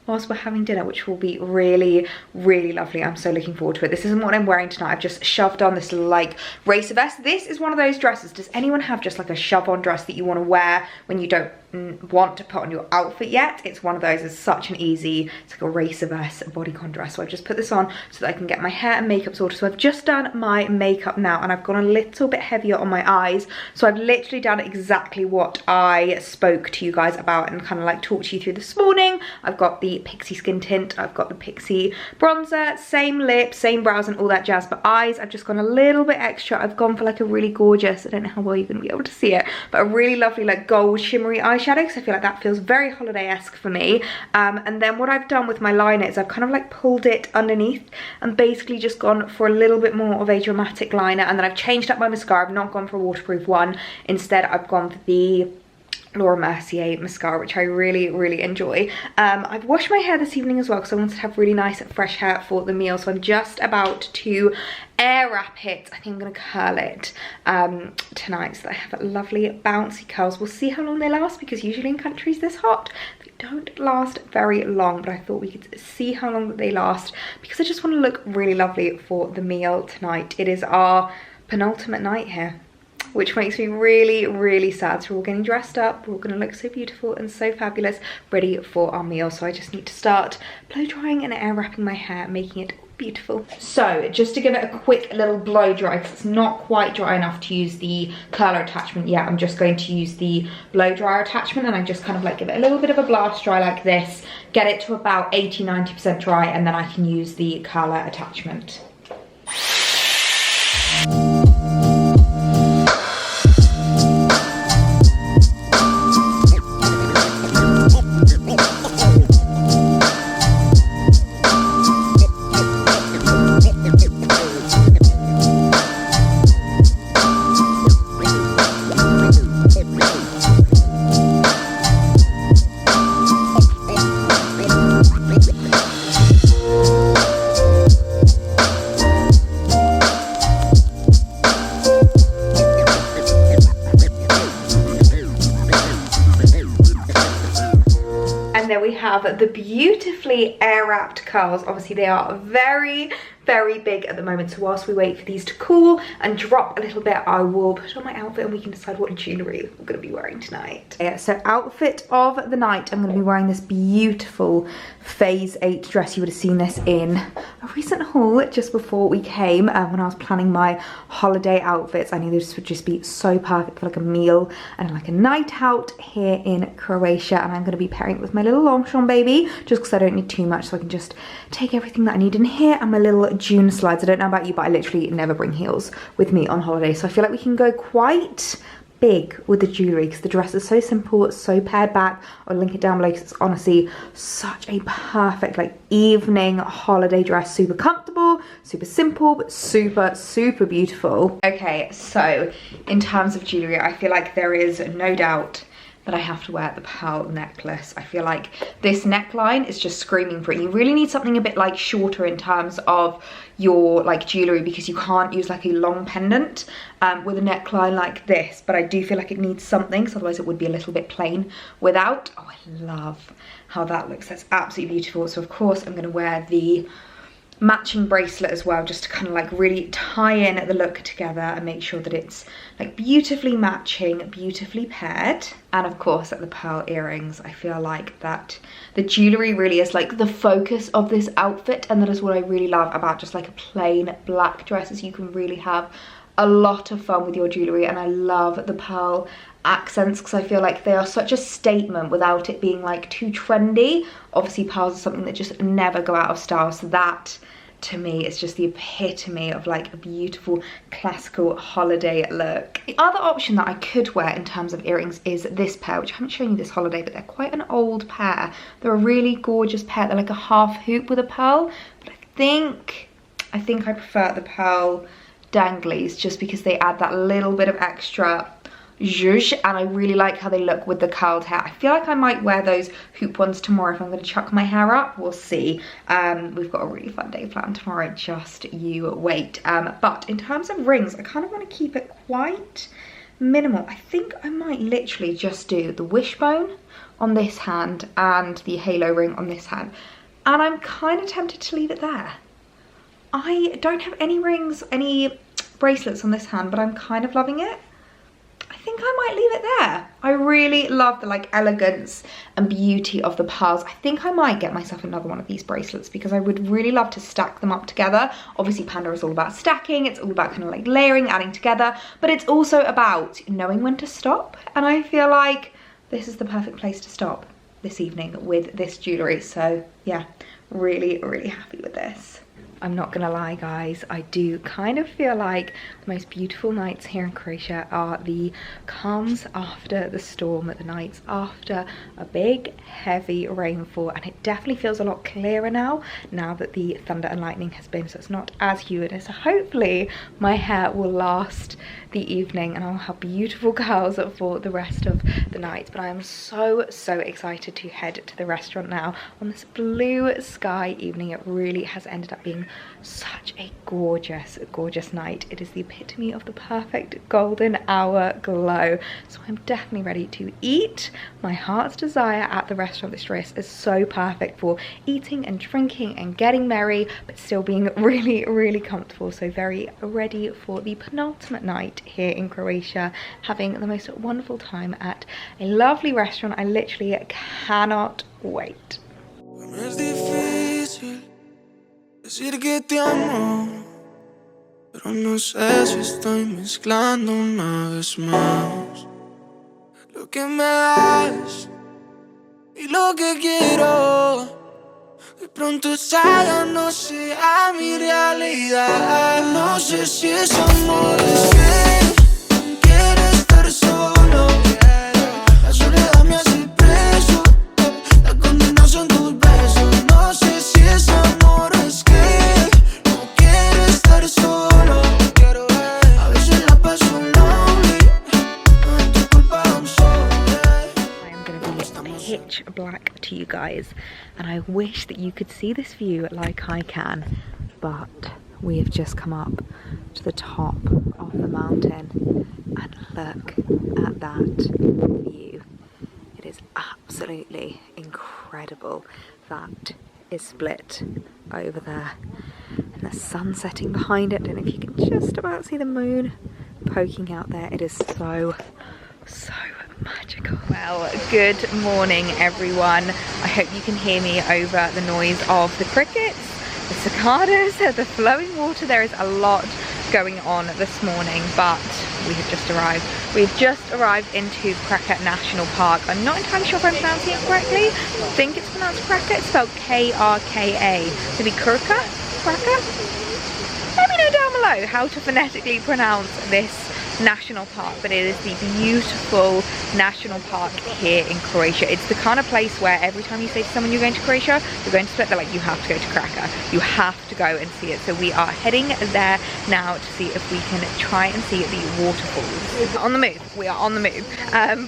whilst we're having dinner, which will be really lovely. I'm so looking forward to it. This isn't what I'm wearing tonight. I've just shoved on this like racer vest. This is one of those dresses. Does anyone have just like a shove on dress that you want to wear when you don't want to put on your outfit yet, it's one of those. It's such an easy, it's like a racer vest bodycon dress. So I've just put this on so that I can get my hair and makeup sorted. So I've just done my makeup now, and I've gone a little bit heavier on my eyes. So I've literally done exactly what I spoke to you guys about and kind of like talked to you through this morning. I've got the Pixi skin tint, I've got the Pixi bronzer, same lips, same brows and all that jazz, but eyes I've just gone a little bit extra. I've gone for like a really gorgeous, I don't know how well you're going to be able to see it, but a really lovely like gold shimmery eyeshadow, because I feel like that feels very holiday-esque for me. And then what I've done with my liner is I've kind of like pulled it underneath and basically just gone for a little bit more of a dramatic liner, and then I've changed up my mascara. I've not gone for a waterproof one, instead I've gone for the Laura Mercier mascara, which I really enjoy. I've washed my hair this evening as well because I wanted to have really nice fresh hair for the meal, so I'm just about to air wrap it. I think I'm gonna curl it tonight so that I have lovely bouncy curls. We'll see how long they last, because usually in countries this hot they don't last very long, but I thought we could see how long they last because I just want to look really lovely for the meal tonight. It is our penultimate night here, which makes me really sad. So we're all getting dressed up, we're all gonna look so beautiful and so fabulous, ready for our meal. So I just need to start blow drying and air wrapping my hair, making it beautiful. So just to give it a quick little blow dry, because it's not quite dry enough to use the curler attachment yet, I'm just going to use the blow dryer attachment, and I just kind of like give it a little bit of a blast dry like this, get it to about 80–90% dry, and then I can use the curler attachment. Have the beautifully air wrapped curls. Obviously they are very big at the moment, so whilst we wait for these to cool and drop a little bit, I will put on my outfit and we can decide what jewellery we're going to be wearing tonight. Yeah, so outfit of the night, I'm going to be wearing this beautiful Phase 8 dress. You would have seen this in a recent haul just before we came, when I was planning my holiday outfits. I knew this would just be so perfect for like a meal and like a night out here in Croatia, and I'm going to be pairing it with my little Longchamp baby, just because I don't need too much, so I can just take everything that I need in here, and my little June slides. I don't know about you, but I literally never bring heels with me on holiday, so I feel like we can go quite big with the jewellery because the dress is so simple, it's so pared back. I'll link it down below because it's honestly such a perfect like evening holiday dress. Super comfortable, super simple, but super beautiful. Okay, so in terms of jewellery, I feel like there is no doubt that I have to wear the pearl necklace. I feel like this neckline is just screaming for it. You really need something a bit like shorter in terms of your like jewellery, because you can't use like a long pendant with a neckline like this, but I do feel like it needs something, so otherwise it would be a little bit plain without. Oh, I love how that looks. That's absolutely beautiful. So of course I'm going to wear the matching bracelet as well, just to kind of like really tie in the look together and make sure that it's like beautifully matching, beautifully paired. And of course the pearl earrings. I feel like that the jewellery really is like the focus of this outfit, and that is what I really love about just like a plain black dress, is you can really have a lot of fun with your jewellery. And I love the pearl accents because I feel like they are such a statement without it being like too trendy. Obviously pearls are something that just never go out of style, so that to me is just the epitome of like a beautiful classical holiday look. The other option that I could wear in terms of earrings is this pair, which I haven't shown you this holiday, but they're quite an old pair. They're a really gorgeous pair. They're like a half hoop with a pearl, but I think I prefer the pearl danglies just because they add that little bit of extra zhuzh, and I really like how they look with the curled hair. I feel like I might wear those hoop ones tomorrow if I'm going to chuck my hair up. We'll see. We've got a really fun day planned tomorrow, just you wait. But in terms of rings, I kind of want to keep it quite minimal. I think I might literally just do the wishbone on this hand and the halo ring on this hand, and I'm kind of tempted to leave it there. I don't have any rings, any bracelets on this hand, but I'm kind of loving it. I think I might leave it there. I really love the like elegance and beauty of the pearls. I think I might get myself another one of these bracelets because I would really love to stack them up together. Obviously Panda is all about stacking, it's all about kind of like layering, adding together, but it's also about knowing when to stop. And I feel like this is the perfect place to stop this evening with this jewellery. So yeah, really, really happy with this. I'm not gonna lie guys, I do kind of feel like the most beautiful nights here in Croatia are the calms after the storm, the nights after a big heavy rainfall, and it definitely feels a lot clearer now that the thunder and lightning has been, so it's not as humid. So hopefully my hair will last the evening and I'll have beautiful curls for the rest of the night. But I am so excited to head to the restaurant now on this blue sky evening. It really has ended up being such a gorgeous night. It is the epitome of the perfect golden hour glow. So I'm definitely ready to eat my heart's desire at the restaurant. This dress is so perfect for eating and drinking and getting merry, but still being really comfortable. So very ready for the penultimate night here in Croatia, having the most wonderful time at a lovely restaurant. I literally cannot wait. Decir que te amo, pero no sé si estoy mezclando una vez más lo que me das y lo que quiero. De pronto esa no sea mi realidad. No sé si es amor, es que quiero estar solo. La soledad me hace preso, la condena son tus besos. No sé si es amor, es que no quiero estar solo. A veces la paso lonely, no es tu culpa, I'm sorry. I am going to be pitch black to you guys, and I wish that you could see this view like I can, but we have just come up to the top of the mountain and look at that view. It is absolutely incredible. That is Split over there and the sun setting behind it, and if you can just about see the moon poking out there, it is so magical. Well, good morning everyone. I hope you can hear me over the noise of the crickets, the cicadas, the flowing water. There is a lot going on this morning, but we have just arrived. We've just arrived into Krka National Park. I'm not entirely sure if I'm pronouncing it correctly. I think it's pronounced Krka. It's spelled K-R-K-A. Maybe Krka? Krka? Let me know down below how to phonetically pronounce this national park, but it is the beautiful national park here in Croatia. It's the kind of place where every time you say to someone you're going to Croatia, you're going to Split, they're like, you have to go to Krka. You have to go and see it. So we are heading there now to see if we can try and see the waterfalls. On the move, we are on the move,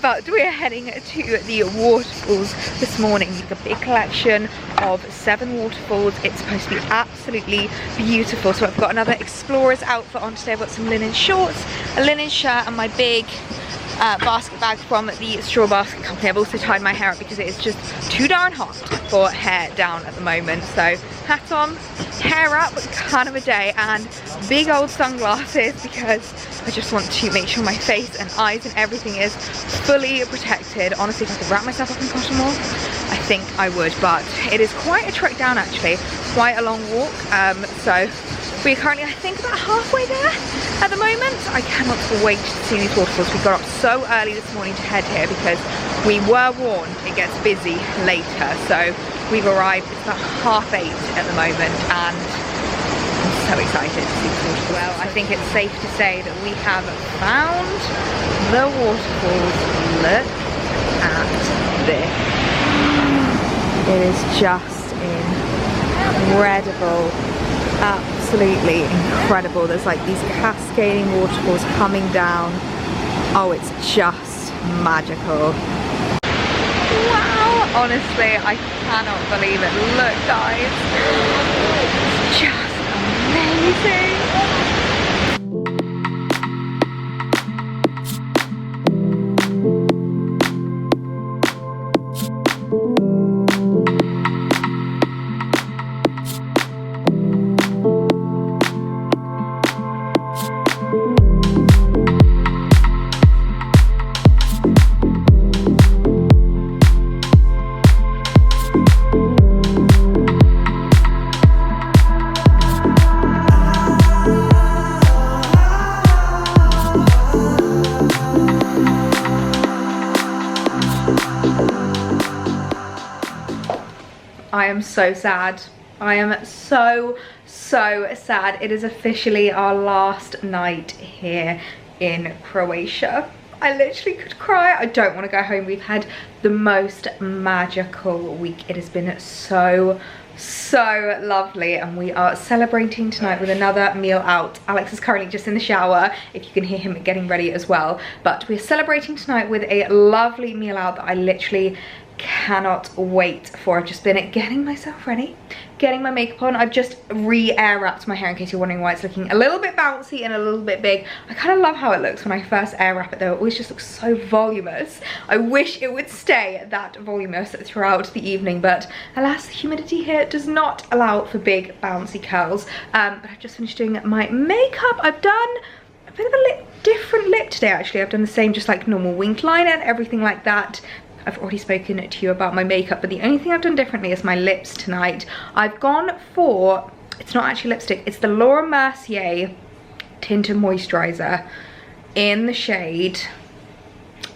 but we are heading to the waterfalls this morning. You've got a big collection of 7 waterfalls. It's supposed to be absolutely beautiful. So I've got another explorer's outfit on today. I've got some linen shorts, a linen shirt, and my big basket bag from the Straw Basket Company. I've also tied my hair up because it is just too darn hot for hair down at the moment. So hat on, hair up, kind of a day, and big old sunglasses because I just want to make sure my face and eyes and everything is fully protected. Honestly, if I could wrap myself up in cotton wool, I think I would, but it is quite a trek down actually, quite a long walk. So we're currently, I think, about halfway there at the moment. I cannot wait to see these waterfalls. We got up so early this morning to head here because we were warned it gets busy later. So we've arrived, it's about 8:30 at the moment, and I'm so excited to see the waterfalls. Well, I think it's safe to say that we have found the waterfalls. Look at this. It is just incredible. Absolutely incredible. There's like these cascading waterfalls coming down. Oh, it's just magical. Wow, honestly, I cannot believe it. Look guys, it's just amazing. I am so sad. I am so sad. It is officially our last night here in Croatia. I literally could cry. I don't want to go home. We've had the most magical week. It has been so lovely, and we are celebrating tonight with another meal out. Alex is currently just in the shower, if you can hear him getting ready as well, but we're celebrating tonight with a lovely meal out that I literally cannot wait for. I've just been getting myself ready, getting my makeup on. I've just re-air wrapped my hair, in case you're wondering why it's looking a little bit bouncy and a little bit big. I kind of love how it looks when I first air wrap it though. It always just looks so voluminous. I wish it would stay that voluminous throughout the evening, but alas, the humidity here does not allow for big bouncy curls. But I've just finished doing my makeup. I've done a bit of a different lip today actually. I've done the same, just like normal winged liner and everything like that. I've already spoken to you about my makeup, but the only thing I've done differently is my lips tonight. I've gone for, it's not actually lipstick, it's the Laura Mercier Tinted Moisturizer in the shade,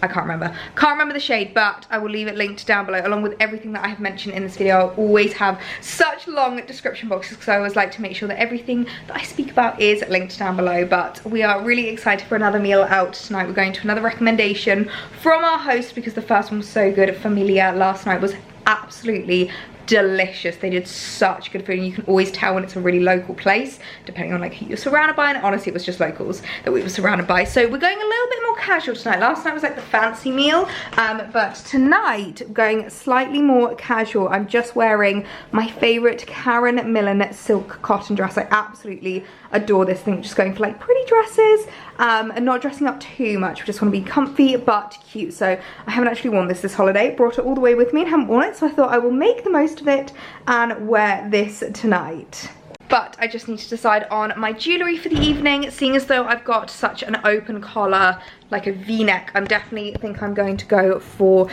I can't remember the shade, but I will leave it linked down below along with everything that I have mentioned in this video. I always have such long description boxes because I always like to make sure that everything that I speak about is linked down below. But we are really excited for another meal out tonight. We're going to another recommendation from our host because the first one was so good. Familia last night was absolutely delicious. They did such good food, and you can always tell when it's a really local place depending on like who you're surrounded by, and honestly it was just locals that we were surrounded by. So we're going a little bit more casual tonight. Last night was like the fancy meal, but tonight going slightly more casual. I'm just wearing my favorite Karen Millen silk cotton dress. I absolutely adore this thing. Just going for like pretty dresses and not dressing up too much. We just want to be comfy but cute. So I haven't actually worn this holiday, brought it all the way with me and haven't worn it, so I thought I will make the most of it and wear this tonight. But I just need to decide on my jewellery for the evening. Seeing as though I've got such an open collar, like a v-neck, I'm definitely think I'm going to go for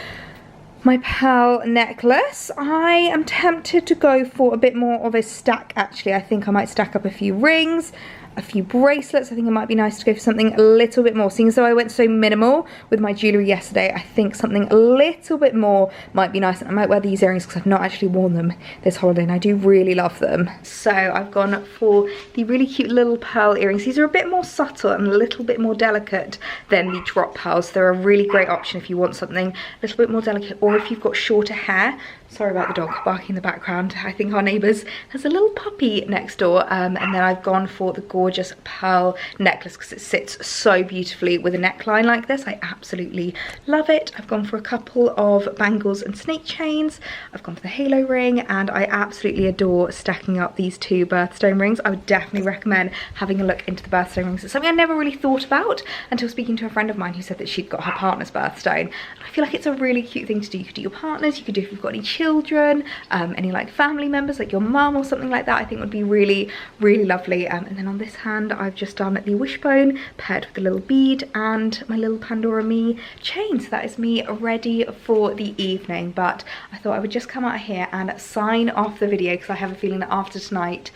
my pearl necklace. I am tempted to go for a bit more of a stack actually. I think I might stack up a few rings, a few bracelets. I think it might be nice to go for something a little bit more. Seeing as though I went so minimal with my jewellery yesterday, I think something a little bit more might be nice. And I might wear these earrings because I've not actually worn them this holiday and I do really love them. So I've gone for the really cute little pearl earrings. These are a bit more subtle and a little bit more delicate than the drop pearls. They're a really great option if you want something a little bit more delicate, or if you've got shorter hair. Sorry about the dog barking in the background. I think our neighbours has a little puppy next door. And then I've gone for the gorgeous pearl necklace because it sits so beautifully with a neckline like this. I absolutely love it. I've gone for a couple of bangles and snake chains. I've gone for the halo ring, and I absolutely adore stacking up these two birthstone rings. I would definitely recommend having a look into the birthstone rings. It's something I never really thought about until speaking to a friend of mine who said that she'd got her partner's birthstone. And I feel like it's a really cute thing to do. You could do your partners, you could do if you've got any children, any like family members like your mum or something like that. I think would be really lovely. And then on this hand I've just done the wishbone paired with a little bead and my little Pandora Me chain. So that is me ready for the evening. But I thought I would just come out here and sign off the video because I have a feeling that after tonight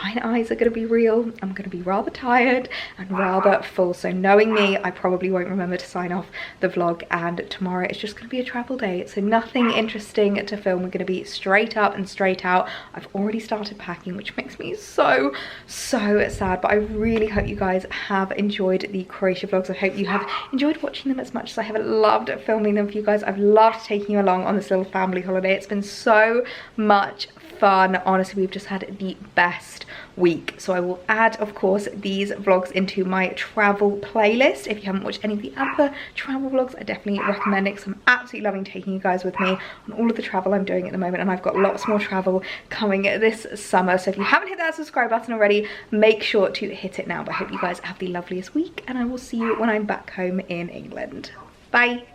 my eyes are going to be real. I'm going to be rather tired and rather full. So knowing me, I probably won't remember to sign off the vlog, and tomorrow it's just going to be a travel day. So nothing interesting to film. We're going to be straight up and straight out. I've already started packing, which makes me so sad. But I really hope you guys have enjoyed the Croatia vlogs. I hope you have enjoyed watching them as much as I have loved filming them for you guys. I've loved taking you along on this little family holiday. It's been so much fun. Honestly, we've just had the best week. So I will add, of course, these vlogs into my travel playlist. If you haven't watched any of the other travel vlogs, I definitely recommend it because I'm absolutely loving taking you guys with me on all of the travel I'm doing at the moment, and I've got lots more travel coming this summer. So if you haven't hit that subscribe button already, make sure to hit it now. But I hope you guys have the loveliest week, and I will see you when I'm back home in England. Bye.